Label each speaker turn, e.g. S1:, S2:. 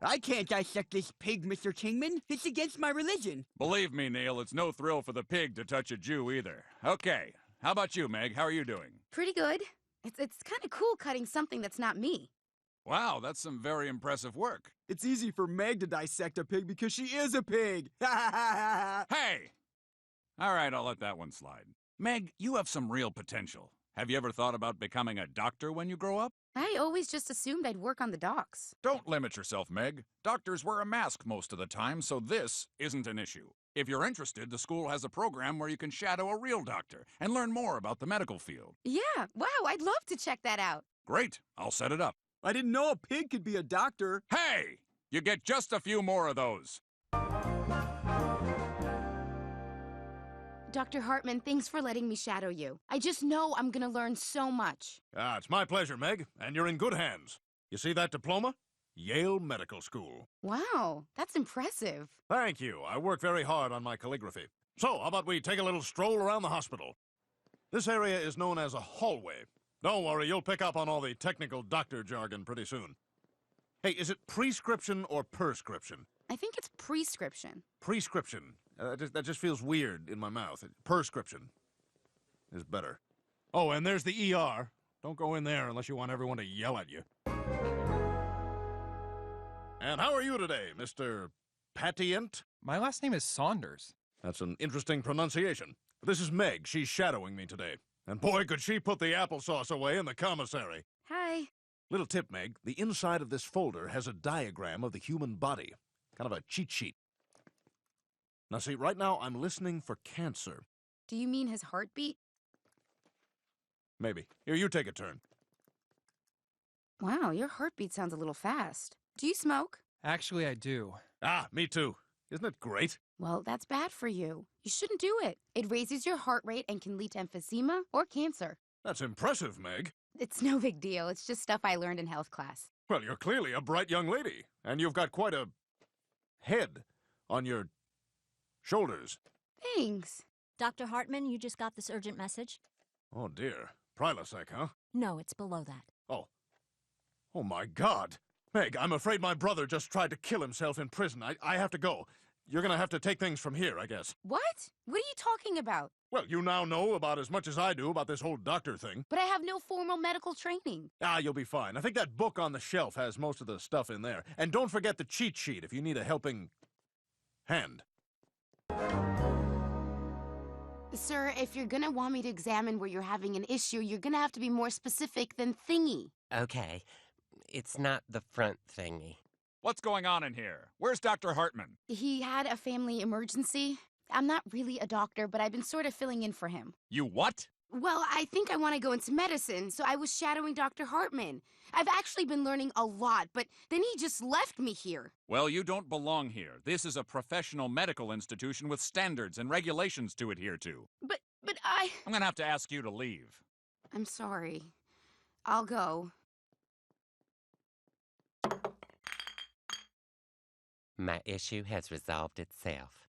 S1: I can't dissect this pig, Mr. Kingman. It's against my religion.
S2: Believe me, Neil, it's no thrill for the pig to touch a Jew either. Okay, how about you, Meg? How are you doing?
S3: Pretty good. It's kind of cool cutting something that's not me.
S2: Wow, that's some very impressive work.
S1: It's easy for Meg to dissect a pig because she is a pig.
S2: Hey! All right, I'll let that one slide. Meg, you have some real potential. Have you ever thought about becoming a doctor when you grow up?
S3: I always just assumed I'd work on the docks.
S2: Don't limit yourself, Meg. Doctors wear a mask most of the time, so this isn't an issue. If you're interested, the school has a program where you can shadow a real doctor and learn more about the medical field.
S3: Yeah, wow, I'd love to check that out.
S2: Great, I'll set it up.
S1: I didn't know a pig could be a doctor.
S2: Hey! You get just a few more of those.
S3: Dr. Hartman, thanks for letting me shadow you. I just know I'm gonna learn so much.
S4: It's my pleasure, Meg, and you're in good hands. You see that diploma? Yale Medical School.
S3: Wow, that's impressive.
S4: Thank you. I work very hard on my calligraphy. So, how about we take a little stroll around the hospital? This area is known as a hallway. Don't worry, you'll pick up on all the technical doctor jargon pretty soon. Hey, is it prescription or prescription?
S3: I think it's prescription.
S4: Prescription. That just feels weird in my mouth. Prescription is better. Oh, and there's the ER. Don't go in there unless you want everyone to yell at you. And how are you today, Mr. Patient?
S5: My last name is Saunders.
S4: That's an interesting pronunciation. This is Meg. She's shadowing me today. And boy, could she put the applesauce away in the commissary.
S3: Hi.
S4: Little tip, Meg. The inside of this folder has a diagram of the human body. Kind of a cheat sheet. Now see, right now I'm listening for cancer.
S3: Do you mean his heartbeat?
S4: Maybe. Here, you take a turn.
S3: Wow, your heartbeat sounds a little fast. Do you smoke?
S5: Actually, I do.
S4: Me too. Isn't it great?
S3: Well, that's bad for you. You shouldn't do it. It raises your heart rate and can lead to emphysema or cancer.
S4: That's impressive, Meg.
S3: It's no big deal. It's just stuff I learned in health class.
S4: Well, you're clearly a bright young lady. And you've got quite a head on your shoulders.
S3: Thanks.
S6: Dr. Hartman, you just got this urgent message?
S4: Oh, dear. Prilosec, huh?
S6: No, it's below that.
S4: Oh. Oh, my God. Meg, I'm afraid my brother just tried to kill himself in prison. I have to go. You're gonna have to take things from here, I guess.
S3: What? What are you talking about?
S4: Well, you now know about as much as I do about this whole doctor thing.
S3: But I have no formal medical training.
S4: You'll be fine. I think that book on the shelf has most of the stuff in there. And don't forget the cheat sheet if you need a helping hand.
S3: Sir, if you're gonna want me to examine where you're having an issue, you're gonna have to be more specific than thingy.
S7: Okay. It's not the front thingy.
S2: What's going on in here? Where's Dr. Hartman?
S3: He had a family emergency. I'm not really a doctor, but I've been sort of filling in for him.
S2: You what?
S3: Well, I think I want to go into medicine, so I was shadowing Dr. Hartman. I've actually been learning a lot, but then he just left me here.
S2: Well, you don't belong here. This is a professional medical institution with standards and regulations to adhere to.
S3: But
S2: I'm gonna have to ask you to leave.
S3: I'm sorry. I'll go.
S7: My issue has resolved itself.